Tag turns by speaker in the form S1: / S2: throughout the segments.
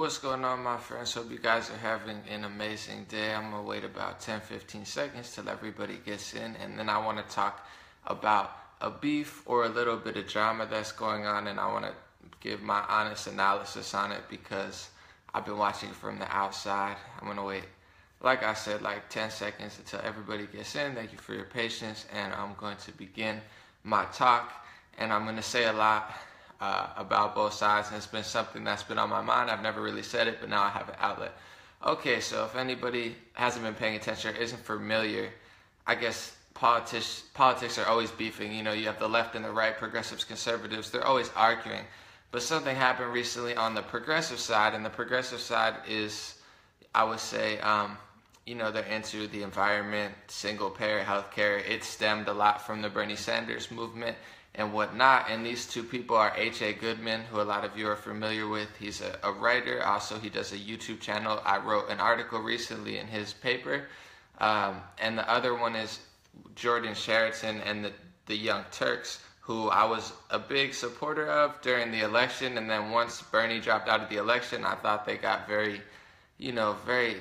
S1: What's going on, my friends? Hope you guys are having an amazing day. I'm gonna wait about 10-15 seconds till everybody gets in, and then I want to talk about a beef or a little bit of drama that's going on, and I want to give my honest analysis on it because I've been watching it from the outside. I'm gonna wait, like I said, like 10 seconds until everybody gets in. Thank you for your patience, and I'm going to begin my talk, and I'm gonna say a lot about both sides, and it's been something that's been on my mind. I've never really said it, but now I have an outlet. Okay, so if anybody hasn't been paying attention or isn't familiar, I guess politics are always beefing. You know, you have the left and the right, progressives, conservatives, they're always arguing. But something happened recently on the progressive side, and the progressive side is, I would say, you know, they're into the environment, single-payer healthcare. It stemmed a lot from the Bernie Sanders movement and whatnot, and these two people are Goodman, who a lot of you are familiar with. He's a writer. Also, he does a YouTube channel. I wrote an article recently in his paper, and the other one is Jordan Sheraton and the Young Turks, who I was a big supporter of during the election, and then once Bernie dropped out of the election, I thought they got very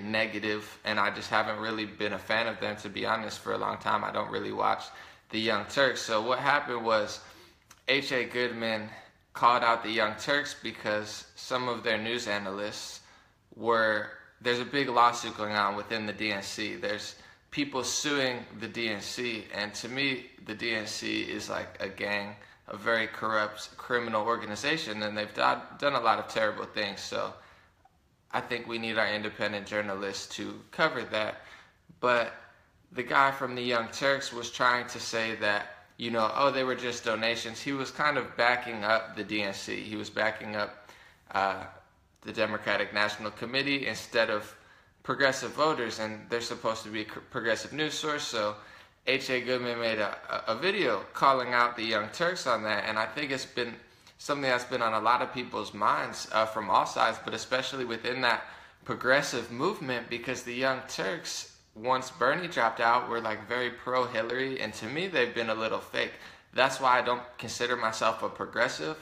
S1: negative, and I just haven't really been a fan of them, to be honest, for a long time. I don't really watch the Young Turks. So what happened was Goodman called out the Young Turks because some of their news analysts there's a big lawsuit going on within the DNC. There's people suing the DNC, and to me, the DNC is like a gang, a very corrupt criminal organization, and they've done a lot of terrible things. So I think we need our independent journalists to cover that. But the guy from the Young Turks was trying to say that, you know, oh, they were just donations. He was kind of backing up the DNC. He was backing up the Democratic National Committee instead of progressive voters, and they're supposed to be a progressive news source. So Goodman made a video calling out the Young Turks on that, and I think it's been something that's been on a lot of people's minds from all sides, but especially within that progressive movement, because the Young Turks, once Bernie dropped out, were like very pro-Hillary, and to me, they've been a little fake. That's why I don't consider myself a progressive.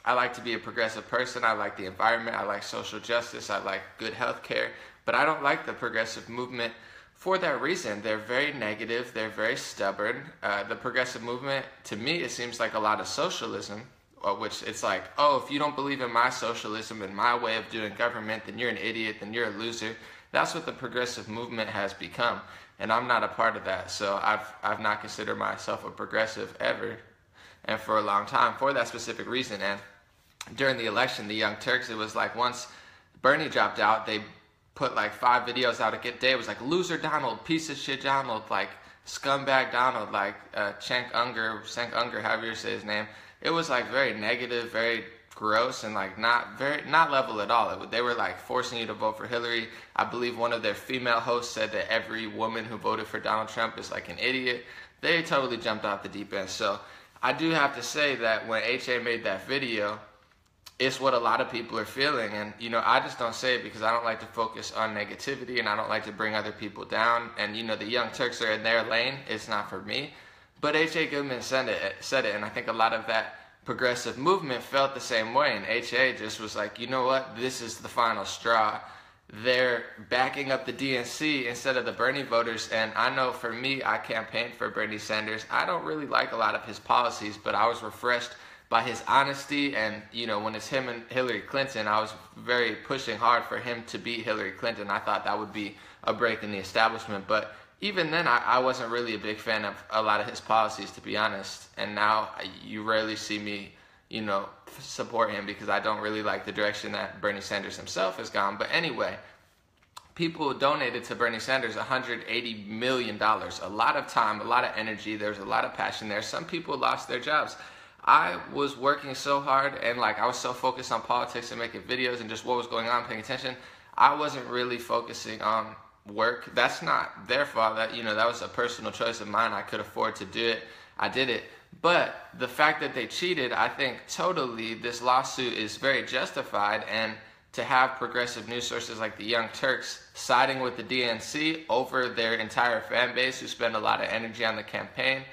S1: I like to be a progressive person. I like the environment. I like social justice. I like good health care, but I don't like the progressive movement for that reason. They're very negative. They're very stubborn. The progressive movement, to me, it seems like a lot of socialism, which it's like, oh, if you don't believe in my socialism and my way of doing government, then you're an idiot, then you're a loser. That's what the progressive movement has become, and I'm not a part of that. So I've not considered myself a progressive ever, and for a long time, for that specific reason. And during the election, the Young Turks, it was like once Bernie dropped out, they put like 5 videos out a day. It was like loser Donald, piece of shit Donald, like scumbag Donald, like Cenk Unger, however you say his name. It was like very negative, very gross, and like not level at all. They were like forcing you to vote for Hillary. I believe one of their female hosts said that every woman who voted for Donald Trump is like an idiot. They totally jumped off the deep end. So I do have to say that when made that video, it's what a lot of people are feeling. And you know, I just don't say it because I don't like to focus on negativity, and I don't like to bring other people down. And you know, the Young Turks are in their lane. It's not for me. But Goodman said it, and I think a lot of that progressive movement felt the same way, and just was like, you know what, this is the final straw. They're backing up the DNC instead of the Bernie voters, and I know for me, I campaigned for Bernie Sanders. I don't really like a lot of his policies, but I was refreshed by his honesty, and you know, when it's him and Hillary Clinton, I was very pushing hard for him to beat Hillary Clinton. I thought that would be a break in the establishment, but even then, I wasn't really a big fan of a lot of his policies, to be honest. And now you rarely see me, you know, support him because I don't really like the direction that Bernie Sanders himself has gone. But anyway, people donated to Bernie Sanders $180 million. A lot of time, a lot of energy. There's a lot of passion there. Some people lost their jobs. I was working so hard, and like I was so focused on politics and making videos and just what was going on, paying attention. I wasn't really focusing on work. That's not their fault. That, you know, that was a personal choice of mine. I could afford to do it. I did it. But the fact that they cheated, I think totally this lawsuit is very justified, and to have progressive news sources like the Young Turks siding with the DNC over their entire fan base who spend a lot of energy on the campaign,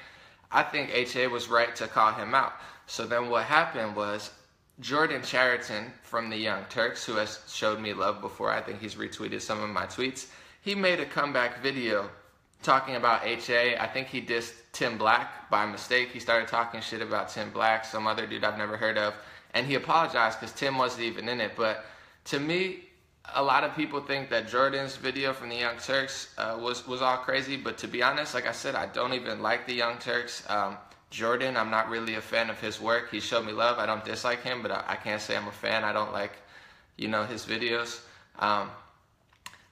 S1: I think was right to call him out. So then what happened was Jordan Chariton from the Young Turks, who has showed me love before, I think he's retweeted some of my tweets, he made a comeback video talking about HA. I think he dissed Tim Black by mistake. He started talking shit about Tim Black, some other dude I've never heard of, and he apologized because Tim wasn't even in it. But to me, a lot of people think that Jordan's video from the Young Turks was all crazy, but to be honest, like I said, I don't even like the Young Turks. Jordan, I'm not really a fan of his work. He showed me love. I don't dislike him, but I can't say I'm a fan. I don't like, his videos.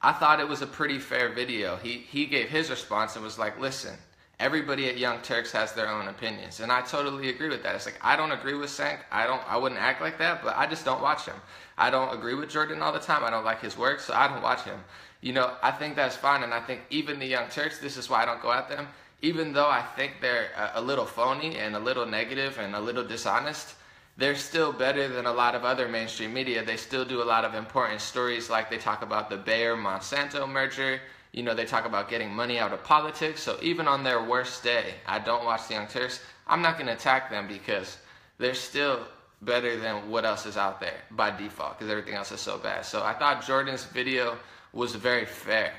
S1: I thought it was a pretty fair video. He gave his response and was like, listen, everybody at Young Turks has their own opinions. And I totally agree with that. It's like, I don't agree with Sank. I wouldn't act like that, but I just don't watch him. I don't agree with Jordan all the time. I don't like his work, so I don't watch him. I think that's fine, and I think even the Young Turks, this is why I don't go at them. Even though I think they're a little phony and a little negative and a little dishonest, they're still better than a lot of other mainstream media. They still do a lot of important stories, like they talk about the Bayer-Monsanto merger. They talk about getting money out of politics. So even on their worst day, I don't watch the Young Turks. I'm not going to attack them because they're still better than what else is out there by default, because everything else is so bad. So I thought Jordan's video was very fair.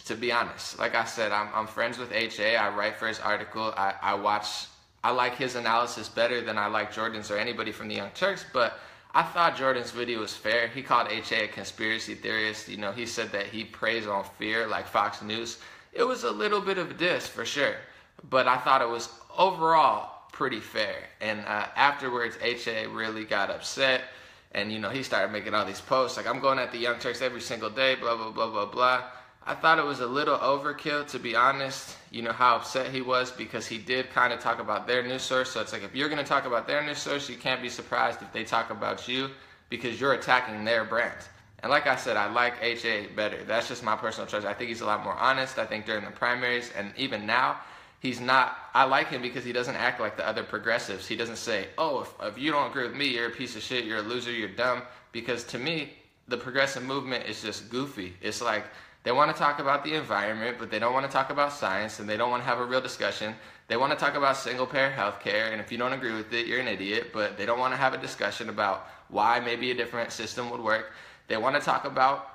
S1: To be honest, like I said, I'm friends with HA. I write for his article. I like his analysis better than I like Jordan's or anybody from the Young Turks, but I thought Jordan's video was fair. He called HA a conspiracy theorist. He said that he preys on fear like Fox News. It was a little bit of a diss for sure, but I thought it was overall pretty fair. And afterwards, HA really got upset, and he started making all these posts like, I'm going at the Young Turks every single day, blah, blah, blah, blah, blah. I thought it was a little overkill, to be honest. How upset he was, because he did kind of talk about their news source. So it's like, if you're going to talk about their news source, you can't be surprised if they talk about you, because you're attacking their brand. And like I said, I like HA better. That's just my personal choice. I think he's a lot more honest. I think during the primaries and even now, he's not. I like him because he doesn't act like the other progressives. He doesn't say, oh, if you don't agree with me, you're a piece of shit, you're a loser, you're dumb. Because to me, the progressive movement is just goofy. It's like, they want to talk about the environment, but they don't want to talk about science, and they don't want to have a real discussion. They want to talk about single-payer health care, and if you don't agree with it, you're an idiot, but they don't want to have a discussion about why maybe a different system would work. They want to talk about,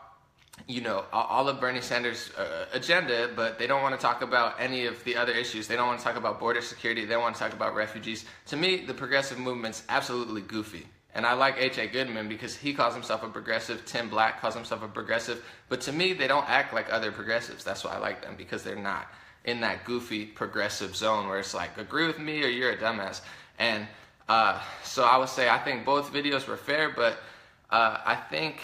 S1: all of Bernie Sanders' agenda, but they don't want to talk about any of the other issues. They don't want to talk about border security. They don't want to talk about refugees. To me, the progressive movement's absolutely goofy. And I like H.A. Goodman because he calls himself a progressive. Tim Black calls himself a progressive. But to me, they don't act like other progressives. That's why I like them, because they're not in that goofy progressive zone where it's like, agree with me or you're a dumbass. And so I would say I think both videos were fair, but I think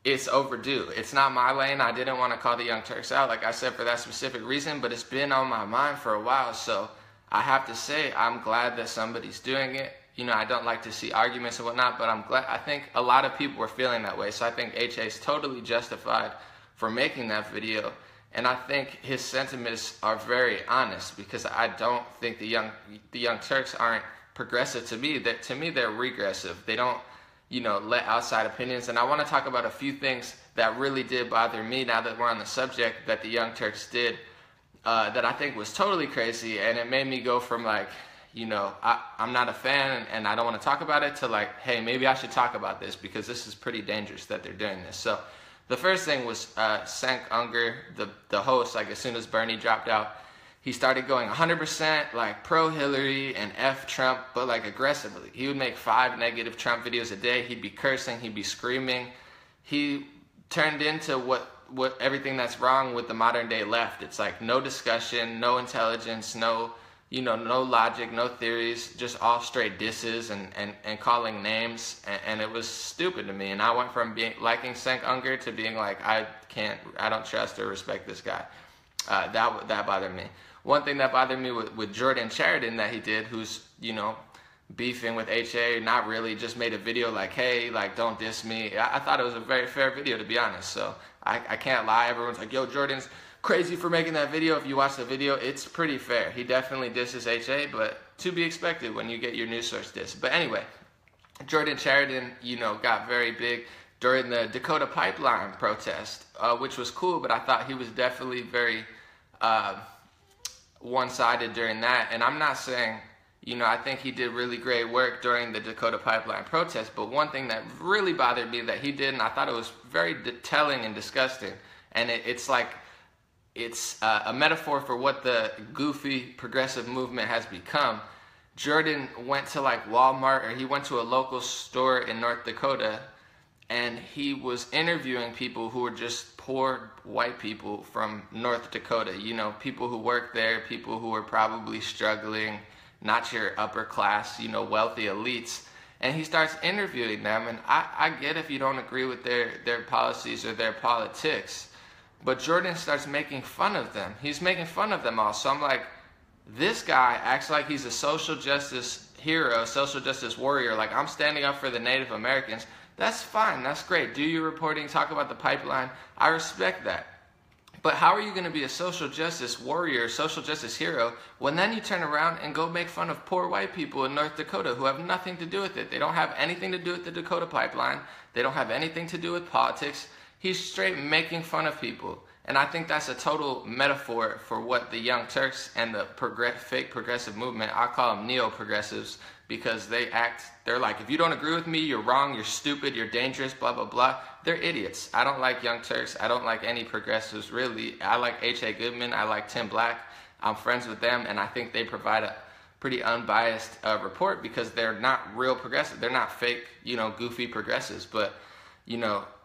S1: it's overdue. It's not my lane. I didn't want to call the Young Turks out, like I said, for that specific reason, but it's been on my mind for a while. So I have to say I'm glad that somebody's doing it. I don't like to see arguments and whatnot, but I'm glad. I think a lot of people were feeling that way, so I think HA is totally justified for making that video, and I think his sentiments are very honest, because I don't think the Young Turks aren't progressive to me. To me, they're regressive. They don't, let outside opinions, and I want to talk about a few things that really did bother me now that we're on the subject that the Young Turks did that I think was totally crazy, and it made me go from like, I'm not a fan and I don't want to talk about it, to like, hey, maybe I should talk about this because this is pretty dangerous that they're doing this. So the first thing was Cenk Uygur, the host, like as soon as Bernie dropped out, he started going 100% like pro-Hillary and F Trump, but like aggressively. He would make 5 negative Trump videos a day. He'd be cursing, he'd be screaming. He turned into what everything that's wrong with the modern day left. It's like no discussion, no intelligence, no logic, no theories, just all straight disses and calling names, and it was stupid to me. And I went from liking Cenk Uygur to being like, I don't trust or respect this guy. That bothered me. One thing that bothered me with Jordan Chariton that he did, who's, beefing with HA, not really, just made a video like, hey, like, don't diss me. I thought it was a very fair video, to be honest. So I can't lie. Everyone's like, yo, Jordan's crazy for making that video. If you watch the video, it's pretty fair. He definitely disses HA, but to be expected when you get your news source diss. But anyway, Jordan Chariton, got very big during the Dakota pipeline protest, which was cool, but I thought he was definitely very one-sided during that. And I'm not saying I think he did really great work during the Dakota Pipeline protest, but one thing that really bothered me that he did, and I thought it was very telling and disgusting, and it's like, it's a metaphor for what the goofy progressive movement has become. Jordan went to like Walmart, or he went to a local store in North Dakota, and he was interviewing people who were just poor white people from North Dakota, people who work there, people who are probably struggling, not your upper class, wealthy elites. And he starts interviewing them, and I get if you don't agree with their policies or their politics, but Jordan starts making fun of them. He's making fun of them all. So I'm like, this guy acts like he's a social justice hero, social justice warrior, like I'm standing up for the Native Americans. That's fine, that's great. Do your reporting, talk about the pipeline. I respect that. But how are you going to be a social justice warrior, social justice hero, when then you turn around and go make fun of poor white people in North Dakota who have nothing to do with it? They don't have anything to do with the Dakota Pipeline. They don't have anything to do with politics. He's straight making fun of people. And I think that's a total metaphor for what the Young Turks and the fake progressive movement, I call them neo-progressives, because they're like, if you don't agree with me, you're wrong, you're stupid, you're dangerous, blah, blah, blah. They're idiots. I don't like Young Turks. I don't like any progressives, really. I like H.A. Goodman. I like Tim Black. I'm friends with them, and I think they provide a pretty unbiased report because they're not real progressive. They're not fake, goofy progressives, but,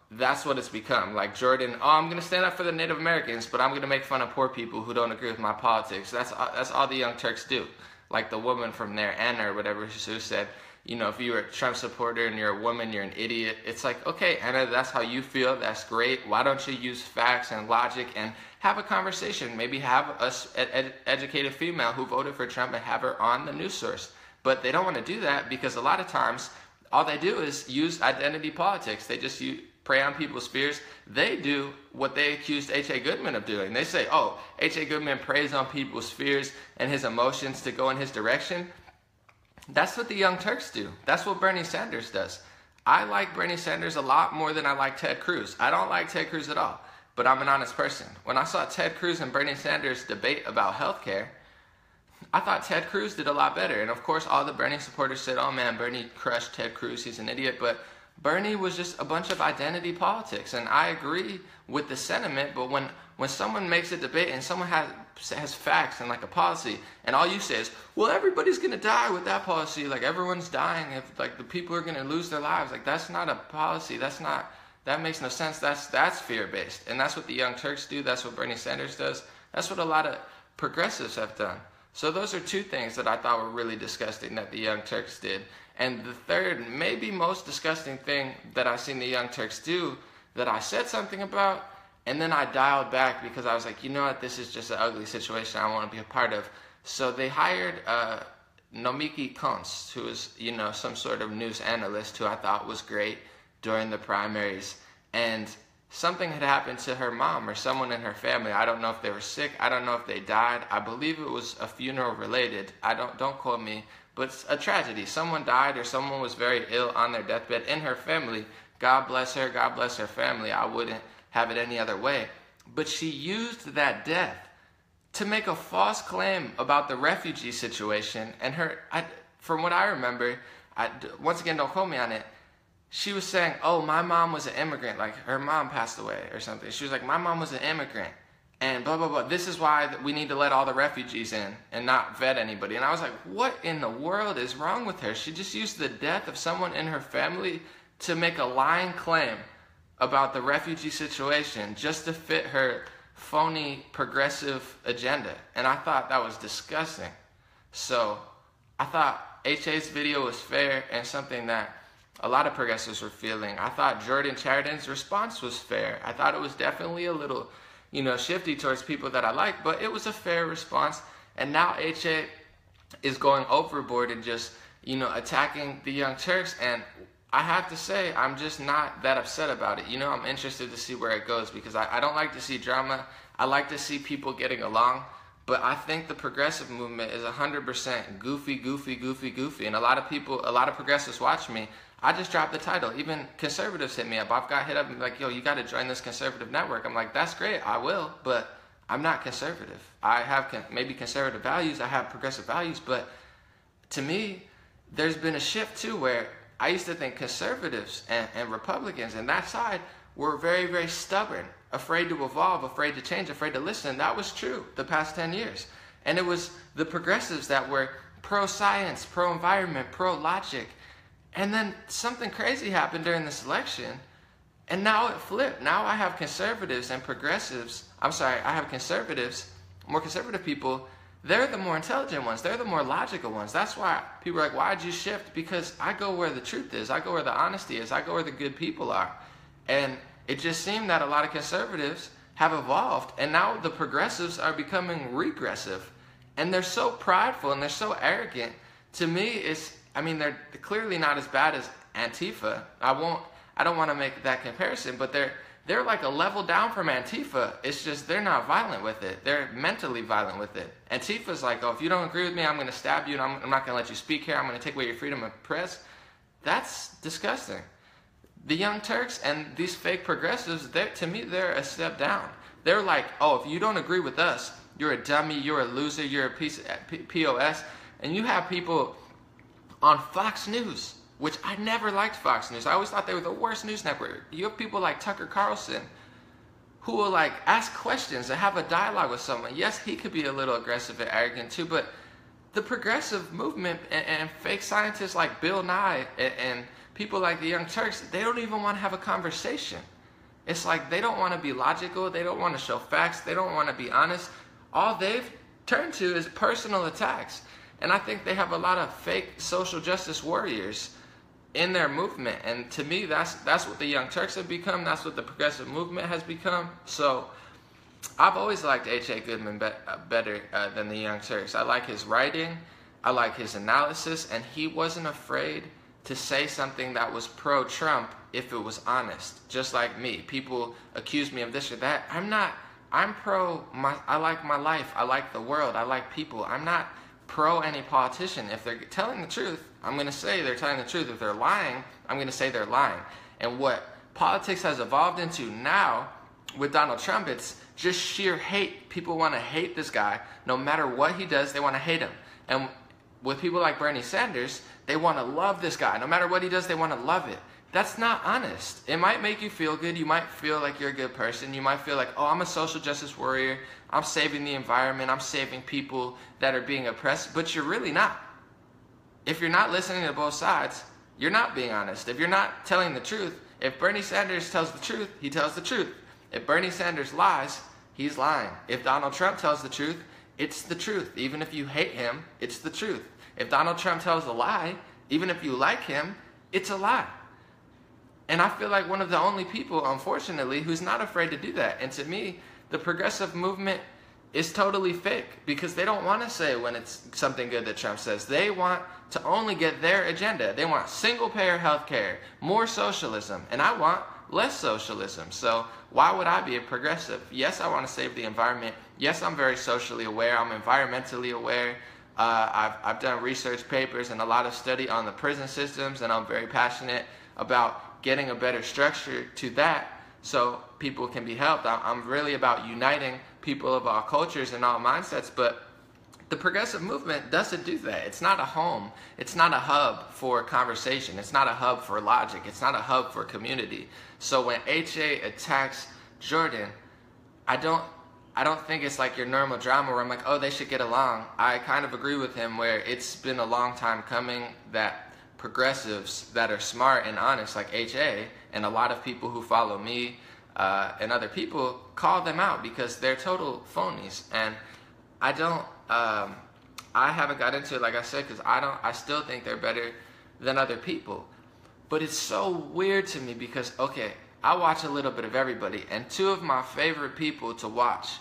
S1: that's what it's become. Like Jordan, I'm going to stand up for the Native Americans, but I'm going to make fun of poor people who don't agree with my politics. That's all the Young Turks do. Like the woman from there, Anna or whatever, who said, if you're a Trump supporter and you're a woman, you're an idiot. It's like, okay, Anna, that's how you feel. That's great. Why don't you use facts and logic and have a conversation? Maybe have an educated female who voted for Trump and have her on the news source. But they don't want to do that because a lot of times all they do is use identity politics. They just prey on people's fears. They do what they accused H.A. Goodman of doing. They say, oh, H.A. Goodman preys on people's fears and his emotions to go in his direction. That's what the Young Turks do. That's what Bernie Sanders does. I like Bernie Sanders a lot more than I like Ted Cruz. I don't like Ted Cruz at all, but I'm an honest person. When I saw Ted Cruz and Bernie Sanders debate about healthcare, I thought Ted Cruz did a lot better. And of course, all the Bernie supporters said, oh man, Bernie crushed Ted Cruz, he's an idiot. But Bernie was just a bunch of identity politics, and I agree with the sentiment, but when someone makes a debate and someone has facts and like a policy, and all you say is, well, everybody's going to die with that policy, like everyone's dying, if like the people are going to lose their lives, like that's not a policy, that makes no sense, that's fear-based, and that's what the Young Turks do, that's what Bernie Sanders does, that's what a lot of progressives have done. So those are two things that I thought were really disgusting that the Young Turks did. And the third, maybe most disgusting thing that I've seen the Young Turks do that I said something about, and then I dialed back because I was like, you know what, this is just an ugly situation I don't want to be a part of. So they hired Nomiki Konst, who is, some sort of news analyst who I thought was great during the primaries. And something had happened to her mom or someone in her family. I don't know if they were sick. I don't know if they died. I believe it was a funeral related. Don't quote me. But it's a tragedy. Someone died or someone was very ill on their deathbed in her family. God bless her. God bless her family. I wouldn't have it any other way. But she used that death to make a false claim about the refugee situation. And from what I remember, once again, don't quote me on it, she was saying, oh, my mom was an immigrant. Like her mom passed away or something. She was like, my mom was an immigrant. And blah, blah, blah. This is why we need to let all the refugees in and not vet anybody. And I was like, what in the world is wrong with her? She just used the death of someone in her family to make a lying claim about the refugee situation just to fit her phony progressive agenda. And I thought that was disgusting. So I thought HA's video was fair and something that a lot of progressives were feeling. I thought Jordan Chariton's response was fair. I thought it was definitely a little shifty towards people that I like, but it was a fair response. And now HA is going overboard and just, attacking the Young Turks. And I have to say, I'm just not that upset about it. I'm interested to see where it goes because I don't like to see drama. I like to see people getting along. But I think the progressive movement is 100% goofy. And a lot of progressives watch me. I just dropped the title. Even conservatives hit me up. I've got hit up and like, yo, you got to join this conservative network. I'm like, that's great. I will, but I'm not conservative. I have maybe conservative values. I have progressive values, but to me, there's been a shift too where I used to think conservatives and Republicans and that side were very, very stubborn, afraid to evolve, afraid to change, afraid to listen. That was true the past 10 years. And it was the progressives that were pro-science, pro-environment, pro-logic. And then something crazy happened during this election, and now it flipped. Now I have conservatives and progressives. I have conservatives, more conservative people. They're the more intelligent ones. They're the more logical ones. That's why people are like, why'd you shift? Because I go where the truth is. I go where the honesty is. I go where the good people are. And it just seemed that a lot of conservatives have evolved, and now the progressives are becoming regressive. And they're so prideful and they're so arrogant. To me, they're clearly not as bad as Antifa. I don't want to make that comparison, but they're like a level down from Antifa. It's just they're not violent with it. They're mentally violent with it. Antifa's like, oh, if you don't agree with me, I'm going to stab you, and I'm not going to let you speak here. I'm going to take away your freedom of press. That's disgusting. The Young Turks and these fake progressives, to me, they're a step down. They're like, oh, if you don't agree with us, you're a dummy, you're a loser, you're a piece of POS. And you have people on Fox News, which I never liked Fox News. I always thought they were the worst news network. You have people like Tucker Carlson who will like ask questions and have a dialogue with someone. Yes, he could be a little aggressive and arrogant too, but the progressive movement and fake scientists like Bill Nye and people like the Young Turks, they don't even want to have a conversation. It's like they don't want to be logical. They don't want to show facts. They don't want to be honest. All they've turned to is personal attacks. And I think they have a lot of fake social justice warriors in their movement. And to me, that's what the Young Turks have become. That's what the progressive movement has become. So I've always liked H.A. Goodman better than the Young Turks. I like his writing. I like his analysis. And he wasn't afraid to say something that was pro-Trump if it was honest. Just like me. People accuse me of this or that. I'm not. I'm I like my life. I like the world. I like people. I'm not pro any politician. If they're telling the truth, I'm going to say they're telling the truth. If they're lying, I'm going to say they're lying. And what politics has evolved into now with Donald Trump, it's just sheer hate. People want to hate this guy. No matter what he does, they want to hate him. And with people like Bernie Sanders, they want to love this guy. No matter what he does, they want to love it. That's not honest. It might make you feel good. You might feel like you're a good person. You might feel like, oh, I'm a social justice warrior. I'm saving the environment. I'm saving people that are being oppressed. But you're really not. If you're not listening to both sides, you're not being honest. If you're not telling the truth, if Bernie Sanders tells the truth, he tells the truth. If Bernie Sanders lies, he's lying. If Donald Trump tells the truth, it's the truth. Even if you hate him, it's the truth. If Donald Trump tells a lie, even if you like him, it's a lie. And I feel like one of the only people, unfortunately, who's not afraid to do that. And to me, the progressive movement is totally fake because they don't want to say when it's something good that Trump says. They want to only get their agenda. They want single-payer health care, more socialism, and I want less socialism. So why would I be a progressive? Yes, I want to save the environment. Yes, I'm very socially aware. I'm environmentally aware. I've done research papers and a lot of study on the prison systems, and I'm very passionate about getting a better structure to that so people can be helped. I'm really about uniting people of all cultures and all mindsets, but the progressive movement doesn't do that. It's not a home. It's not a hub for conversation. It's not a hub for logic. It's not a hub for community. So when H.A. attacks Jordan, I don't think it's like your normal drama where I'm like, oh, they should get along. I kind of agree with him where it's been a long time coming that progressives that are smart and honest like H.A. and a lot of people who follow me and other people call them out because they're total phonies. And I haven't got into it, like I said, because I still think they're better than other people. But it's so weird to me because, okay, I watch a little bit of everybody, and two of my favorite people to watch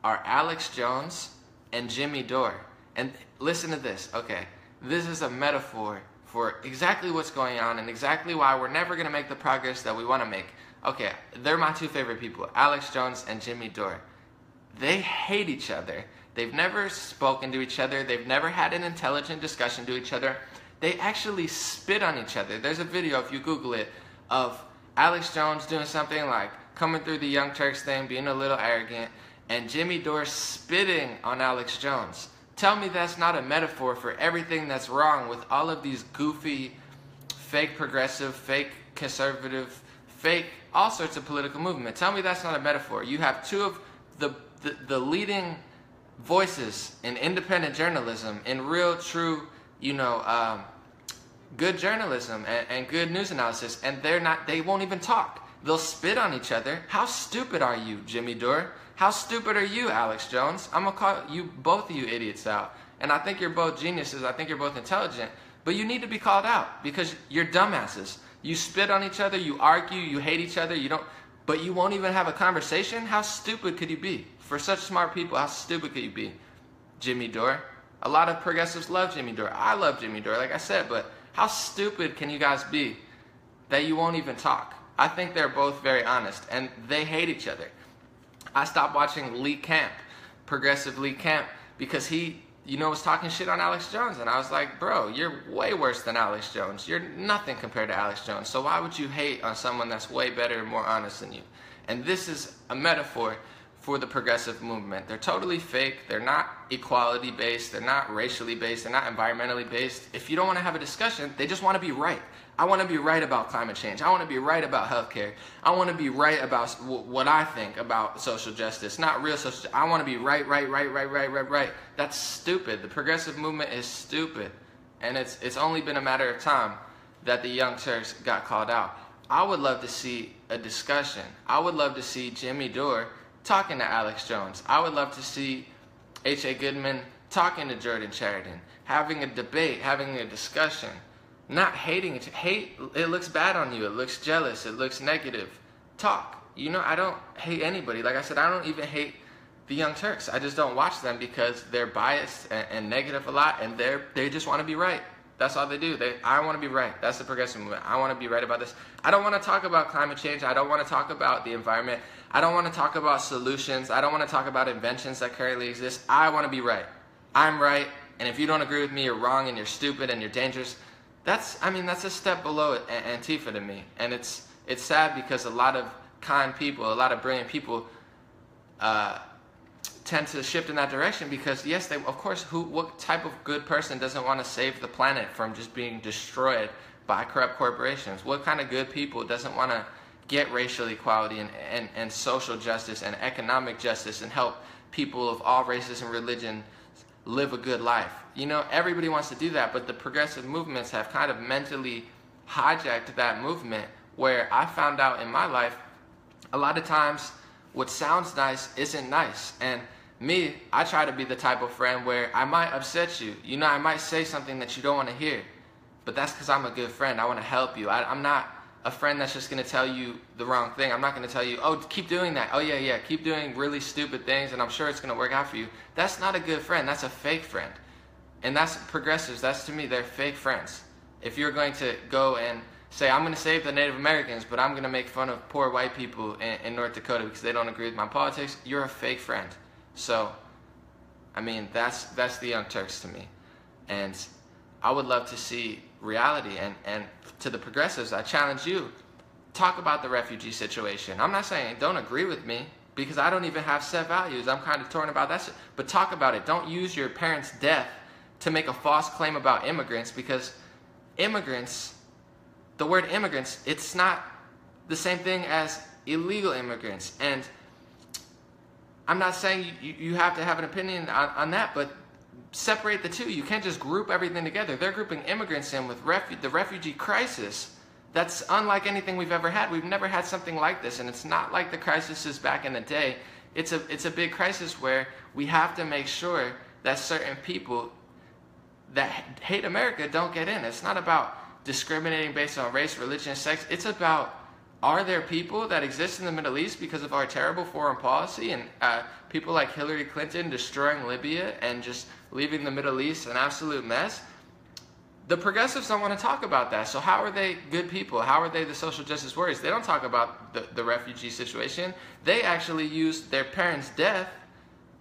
S1: are Alex Jones and Jimmy Dore. And listen to this, okay, this is a metaphor for exactly what's going on and exactly why we're never going to make the progress that we want to make. Okay, they're my two favorite people, Alex Jones and Jimmy Dore. They hate each other. They've never spoken to each other. They've never had an intelligent discussion to each other. They actually spit on each other. There's a video, if you Google it, of Alex Jones doing something like coming through the Young Turks thing, being a little arrogant, and Jimmy Dore spitting on Alex Jones. Tell me that's not a metaphor for everything that's wrong with all of these goofy, fake progressive, fake conservative, fake all sorts of political movement. Tell me that's not a metaphor. You have two of the leading voices in independent journalism, in real, true, good journalism and good news analysis, and they won't even talk. They'll spit on each other. How stupid are you, Jimmy Dore? How stupid are you, Alex Jones? I'm going to call you, both of you idiots out. And I think you're both geniuses. I think you're both intelligent. But you need to be called out because you're dumbasses. You spit on each other, you argue, you hate each other, but you won't even have a conversation? How stupid could you be? For such smart people, how stupid could you be? Jimmy Dore. A lot of progressives love Jimmy Dore. I love Jimmy Dore, like I said, but how stupid can you guys be that you won't even talk? I think they're both very honest, and they hate each other. I stopped watching Lee Camp, progressive Lee Camp, because he, was talking shit on Alex Jones, and I was like, bro, you're way worse than Alex Jones. You're nothing compared to Alex Jones, so why would you hate on someone that's way better and more honest than you? And this is a metaphor for the progressive movement. They're totally fake. They're not equality based. They're not racially based. They're not environmentally based. If you don't want to have a discussion, they just want to be right. I want to be right about climate change. I want to be right about healthcare. I want to be right about what I think about social justice, not real social. I want to be right. That's stupid. The progressive movement is stupid, and it's only been a matter of time that the Young Turks got called out. I would love to see a discussion. I would love to see Jimmy Dore talking to Alex Jones. I would love to see H.A. Goodman talking to Jordan Sheridan, having a debate, having a discussion, not hating it. Hate, it looks bad on you. It looks jealous. It looks negative. Talk. I don't hate anybody. Like I said, I don't even hate the Young Turks. I just don't watch them because they're biased and negative a lot, and they just want to be right. That's all they do. I want to be right. That's the progressive movement. I want to be right about this. I don't want to talk about climate change. I don't want to talk about the environment. I don't want to talk about solutions. I don't want to talk about inventions that currently exist. I want to be right. I'm right, and if you don't agree with me, you're wrong, and you're stupid, and you're dangerous. That's a step below Antifa to me, and it's sad because a lot of kind people, a lot of brilliant people, tend to shift in that direction because yes, what type of good person doesn't want to save the planet from just being destroyed by corrupt corporations? What kind of good people doesn't want to get racial equality and social justice and economic justice and help people of all races and religion live a good life? Everybody wants to do that, but the progressive movements have kind of mentally hijacked that movement, where I found out in my life a lot of times what sounds nice isn't nice. And me, I try to be the type of friend where I might upset you. I might say something that you don't want to hear, but that's because I'm a good friend. I want to help you. I'm not a friend that's just going to tell you the wrong thing. I'm not going to tell you, oh, keep doing that. Oh, yeah, keep doing really stupid things, and I'm sure it's going to work out for you. That's not a good friend. That's a fake friend. And that's progressives. That's, to me, they're fake friends. If you're going to go and say, I'm going to save the Native Americans, but I'm going to make fun of poor white people in North Dakota because they don't agree with my politics, you're a fake friend. So, that's the Young Turks to me. And I would love to see reality. And to the progressives, I challenge you, talk about the refugee situation. I'm not saying don't agree with me, because I don't even have set values. I'm kind of torn about that. But talk about it. Don't use your parents' death to make a false claim about immigrants, because immigrants, the word immigrants, it's not the same thing as illegal immigrants. And I'm not saying you have to have an opinion on that, but separate the two. You can't just group everything together. They're grouping immigrants in with the refugee crisis. That's unlike anything we've ever had. We've never had something like this, and it's not like the crises back in the day. It's a big crisis where we have to make sure that certain people that hate America don't get in. It's not about discriminating based on race, religion, sex. It's about, are there people that exist in the Middle East because of our terrible foreign policy and people like Hillary Clinton destroying Libya and just leaving the Middle East an absolute mess? The progressives don't want to talk about that. So how are they good people? How are they the social justice warriors? They don't talk about the refugee situation. They actually use their parents' death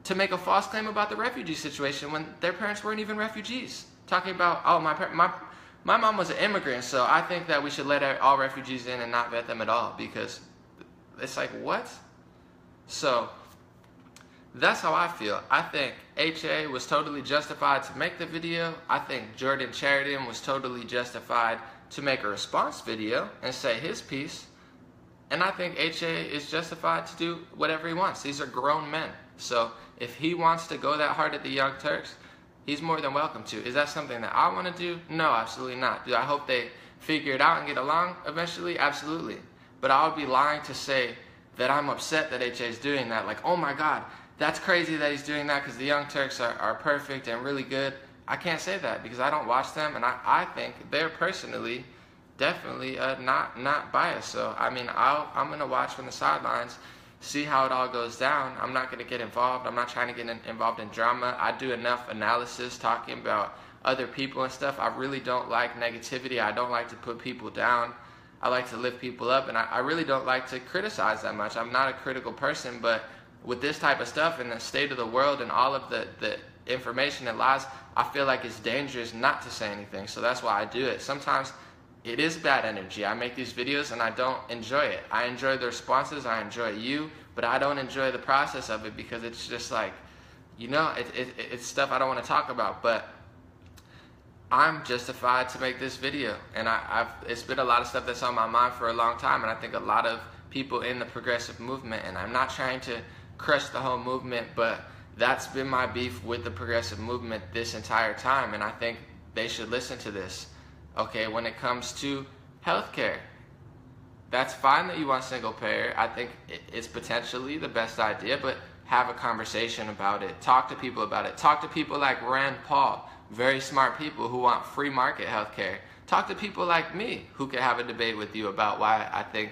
S1: to make a false claim about the refugee situation when their parents weren't even refugees. Talking about, oh, my mom was an immigrant, so I think that we should let all refugees in and not vet them at all, because it's like, what? So That's how I feel. I think HA was totally justified to make the video. I think Jordan Sheridan was totally justified to make a response video and say his piece. And I think HA is justified to do whatever he wants. These are grown men. So if he wants to go that hard at the Young Turks, he's more than welcome to. Is that something that I want to do? No, absolutely not. Do I hope they figure it out and get along eventually? Absolutely. But I would be lying to say that I'm upset that HA is doing that. Like, oh my God, that's crazy that he's doing that because the Young Turks are perfect and really good. I can't say that because I don't watch them, and I think they're personally definitely not biased. So I mean, I'm gonna watch from the sidelines, see how it all goes down. I'm not gonna get involved. I'm not trying to get involved in drama. I do enough analysis talking about other people and stuff. I really don't like negativity. I don't like to put people down. I like to lift people up, and I really don't like to criticize that much. I'm not a critical person, but with this type of stuff and the state of the world and all of the information that lies, I feel like it's dangerous not to say anything. So that's why I do it. Sometimes it is bad energy. I make these videos and I don't enjoy it. I enjoy the responses, I enjoy you, but I don't enjoy the process of it because it's just like, you know, it's stuff I don't want to talk about. But I'm justified to make this video, and it's been a lot of stuff that's on my mind for a long time, and I think a lot of people in the progressive movement, and I'm not trying to crush the whole movement, but that's been my beef with the progressive movement this entire time, and I think they should listen to this. Okay, when it comes to healthcare, that's fine that you want single payer. I think it's potentially the best idea, but have a conversation about it. Talk to people about it. Talk to people like Rand Paul, very smart people who want free market healthcare. Talk to people like me who can have a debate with you about why I think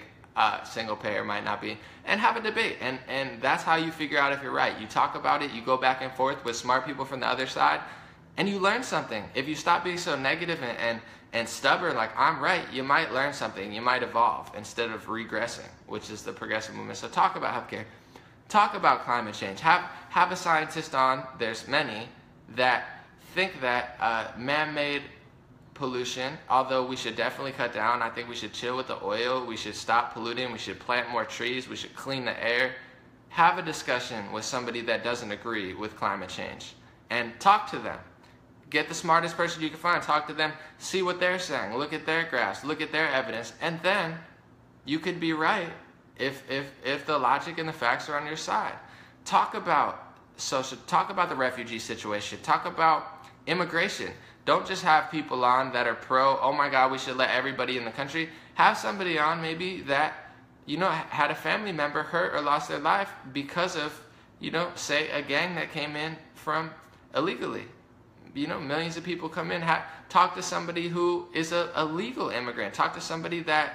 S1: single payer might not be, and have a debate, and that's how you figure out if you're right. You talk about it, you go back and forth with smart people from the other side, and you learn something. If you stop being so negative and stubborn, like I'm right, you might learn something, you might evolve instead of regressing, which is the progressive movement. So talk about healthcare, talk about climate change, have a scientist on, there's many, that think that man-made pollution, although we should definitely cut down. I think we should chill with the oil, we should stop polluting, we should plant more trees, we should clean the air. Have a discussion with somebody that doesn't agree with climate change and talk to them. Get the smartest person you can find, talk to them, see what they're saying, look at their graphs, look at their evidence, and then you could be right if the logic and the facts are on your side. Talk about the refugee situation, talk about immigration. Don't just have people on that are pro, oh my God, we should let everybody in the country. Have somebody on maybe that, you know, had a family member hurt or lost their life because of, you know, say a gang that came in from illegally. You know, millions of people come in. Talk to somebody who is a legal immigrant. Talk to somebody that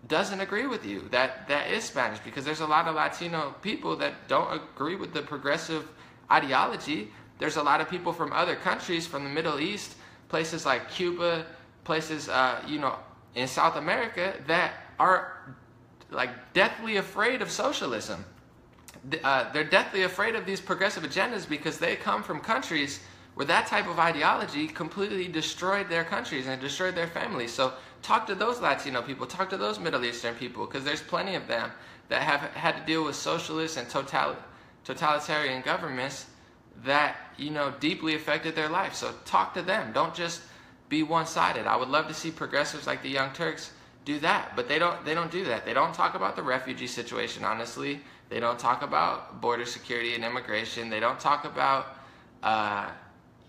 S1: doesn't agree with you, that is Spanish, because there's a lot of Latino people that don't agree with the progressive ideology. There's a lot of people from other countries, from the Middle East, places like Cuba, places, you know, in South America that are like deathly afraid of socialism. They're deathly afraid of these progressive agendas because they come from countries where that type of ideology completely destroyed their countries and destroyed their families. So talk to those Latino people, talk to those Middle Eastern people, because there's plenty of them that have had to deal with socialist and totalitarian governments that, you know, deeply affected their life. So talk to them. Don't just be one-sided. I would love to see progressives like the Young Turks do that, but they don't do that. They don't talk about the refugee situation, honestly. They don't talk about border security and immigration. They don't talk about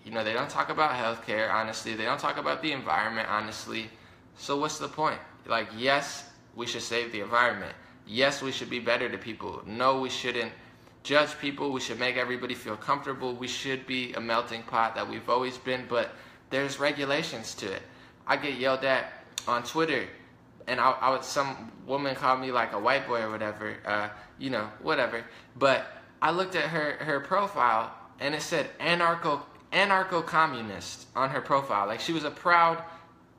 S1: you know, they don't talk about healthcare, honestly. They don't talk about the environment, honestly. So what's the point? Like, yes, we should save the environment. Yes, we should be better to people. No, we shouldn't judge people. We should make everybody feel comfortable. We should be a melting pot that we've always been, but there's regulations to it. I get yelled at on Twitter, and some woman called me like a white boy or whatever, you know, whatever. But I looked at her profile, and it said anarcho-communist on her profile. Like, she was a proud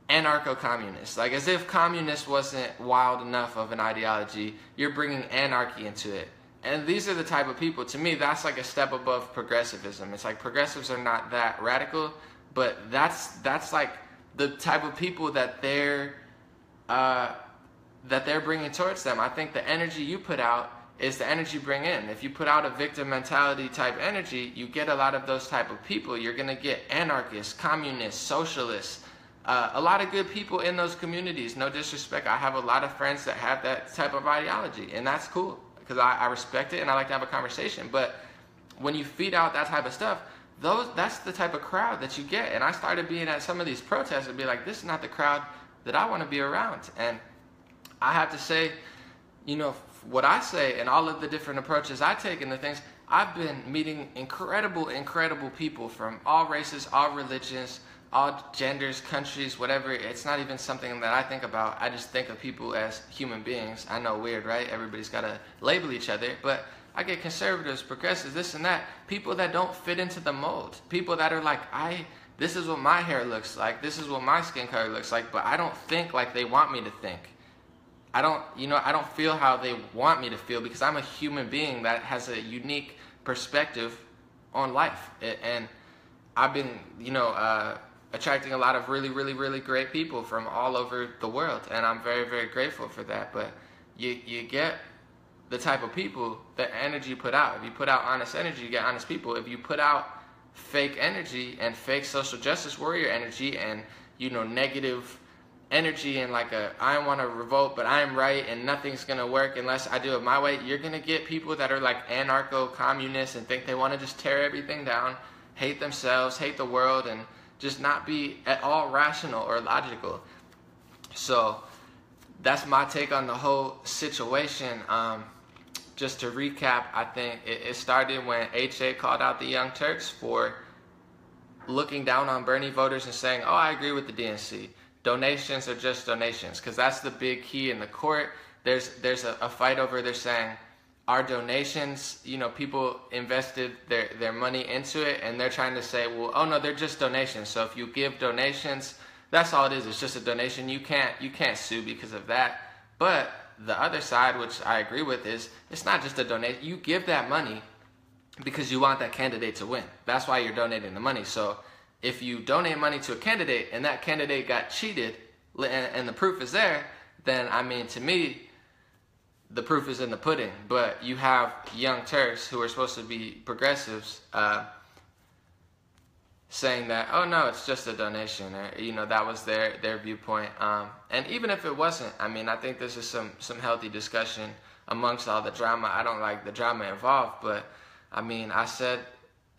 S1: anarcho-communist. Like, as if communist wasn't wild enough of an ideology, you're bringing anarchy into it. And these are the type of people, to me, that's like a step above progressivism. It's like progressives are not that radical, but that's like the type of people that they're bringing towards them. I think the energy you put out is the energy you bring in. If you put out a victim mentality type energy, you get a lot of those type of people. You're going to get anarchists, communists, socialists, a lot of good people in those communities. No disrespect. I have a lot of friends that have that type of ideology, and that's cool because I respect it and I like to have a conversation. But when you feed out that type of stuff, that's the type of crowd that you get. And I started being at some of these protests and be like, this is not the crowd that I want to be around. And I have to say, you know, what I say and all of the different approaches I take and the things, I've been meeting incredible people from all races, all religions, all genders, countries, whatever. It's not even something that I think about. I just think of people as human beings. I know, weird, right? Everybody's got to label each other. But I get conservatives, progressives, this and that. People that don't fit into the mold. People that are like, this is what my hair looks like. This is what my skin color looks like. But I don't think like they want me to think. I don't feel how they want me to feel because I'm a human being that has a unique perspective on life. And I've been, attracting a lot of really great people from all over the world, and I'm very grateful for that. But you get the type of people, the energy you put out. If you put out honest energy, you get honest people. If you put out fake energy and fake social justice warrior energy and negative energy and like I want to revolt but I'm right and nothing's gonna work unless I do it my way, you're gonna get people that are like anarcho-communists and think they want to just tear everything down, hate themselves, hate the world, and just not be at all rational or logical. So that's my take on the whole situation. Just to recap, I think it started when HA called out the Young Turks for looking down on Bernie voters and saying, oh, I agree with the DNC. Donations are just donations, because that's the big key in the court. There's a fight over, they're saying, our donations, people invested their money into it, and they're trying to say, well, oh no, they're just donations. So if you give donations, that's all it is. It's just a donation. You can't sue because of that. But the other side, which I agree with, is it's not just a donation. You give that money because you want that candidate to win. That's why you're donating the money. So if you donate money to a candidate and that candidate got cheated and the proof is there, then to me, the proof is in the pudding. But you have Young Turks who are supposed to be progressives saying that, oh no, it's just a donation. Or, that was their viewpoint. And even if it wasn't, I think this is some healthy discussion amongst all the drama. I don't like the drama involved, but I said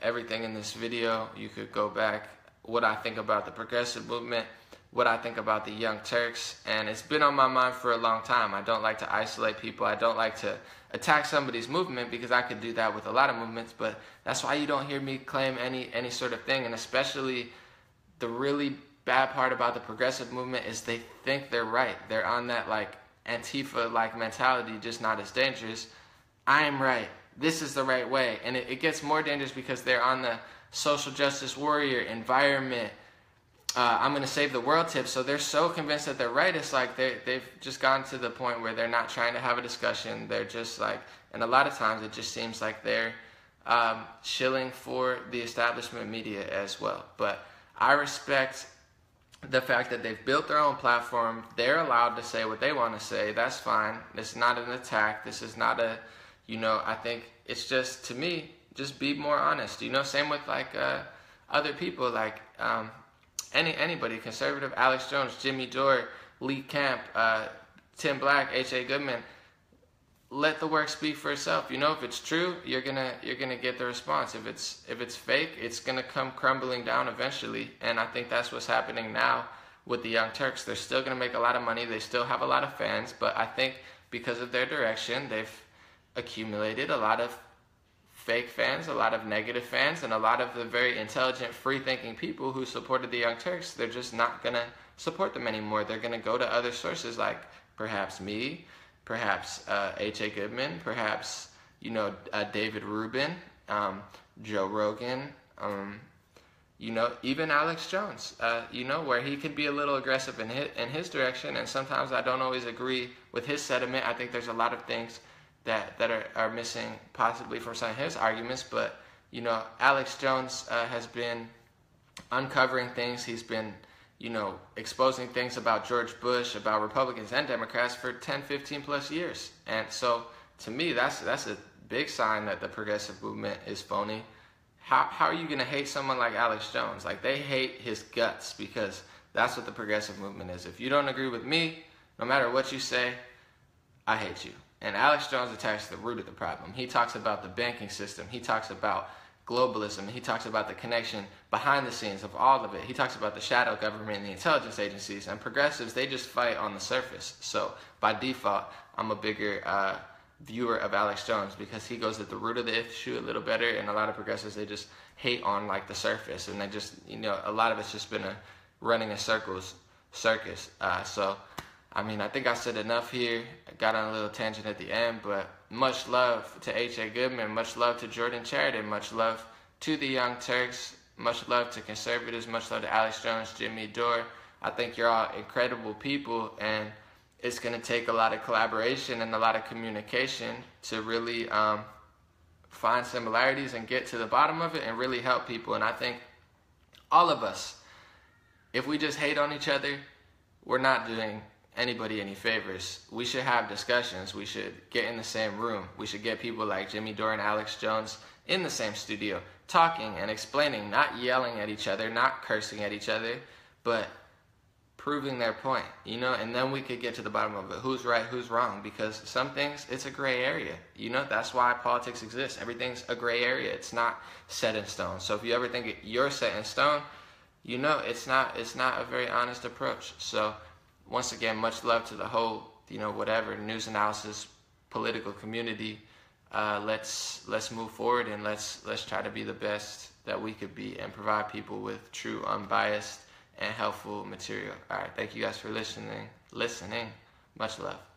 S1: everything in this video. You could go back, what I think about the progressive movement, what I think about the Young Turks, and it's been on my mind for a long time. I don't like to isolate people. I don't like to attack somebody's movement because I could do that with a lot of movements, but that's why you don't hear me claim any sort of thing. And especially the really bad part about the progressive movement is they think they're right. They're on that like Antifa-like mentality, just not as dangerous. I am right. This is the right way. And it gets more dangerous because they're on the social justice warrior, environment, I'm going to save the world tip. So they're so convinced that they're right. It's like they've just gotten to the point where they're not trying to have a discussion. They're just like, and a lot of times it just seems like they're shilling for the establishment media as well. But I respect the fact that they've built their own platform. They're allowed to say what they want to say. That's fine. It's not an attack. This is not a, I think it's just, to me, just be more honest. Same with like other people, like anybody, conservative, Alex Jones, Jimmy Dore, Lee Camp, Tim Black, H.A. Goodman. Let the work speak for itself. If it's true, you're gonna get the response. If it's fake, it's gonna come crumbling down eventually. And I think that's what's happening now with the Young Turks. They're still gonna make a lot of money. They still have a lot of fans, but I think because of their direction, they've accumulated a lot of fake fans, a lot of negative fans, and a lot of the very intelligent, free-thinking people who supported the Young Turks. They're just not gonna support them anymore. They're gonna go to other sources like perhaps me, perhaps H.A. Goodman, perhaps, David Rubin, Joe Rogan, even Alex Jones, where he can be a little aggressive in his direction, and sometimes I don't always agree with his sentiment. I think there's a lot of things that are missing possibly from some of his arguments, but, Alex Jones has been uncovering things. He's been exposing things about George Bush, about Republicans and Democrats for 10, 15 plus years. And so to me, that's a big sign that the progressive movement is phony. How are you going to hate someone like Alex Jones? Like, they hate his guts, because that's what the progressive movement is. If you don't agree with me, no matter what you say, I hate you. And Alex Jones attacks the root of the problem. He talks about the banking system. He talks about globalism. He talks about the connection behind the scenes of all of it. He talks about the shadow government and the intelligence agencies. And progressives, they just fight on the surface. So by default, I'm a bigger viewer of Alex Jones, because he goes at the root of the issue a little better. And a lot of progressives, they just hate on like the surface, and they just, a lot of it's just been a running in circles circus. So I mean, I think I said enough here. I got on a little tangent at the end, but much love to H.A. Goodman, much love to Jordan Sheridan, much love to the Young Turks, much love to conservatives, much love to Alex Jones, Jimmy Dore. I think you're all incredible people, and it's going to take a lot of collaboration and a lot of communication to really find similarities and get to the bottom of it and really help people. And I think all of us, if we just hate on each other, we're not doing anybody any favors. We should have discussions. We should get in the same room. We should get people like Jimmy Dore and Alex Jones in the same studio, talking and explaining, not yelling at each other, not cursing at each other, but proving their point, and then we could get to the bottom of it. Who's right, who's wrong? Because some things, it's a gray area. That's why politics exists. Everything's a gray area. It's not set in stone. So if you ever think you're set in stone, it's not a very honest approach. So once again, much love to the whole, whatever news analysis, political community. Let's move forward, and let's try to be the best that we could be and provide people with true, unbiased, and helpful material. All right, thank you guys for listening. Much love.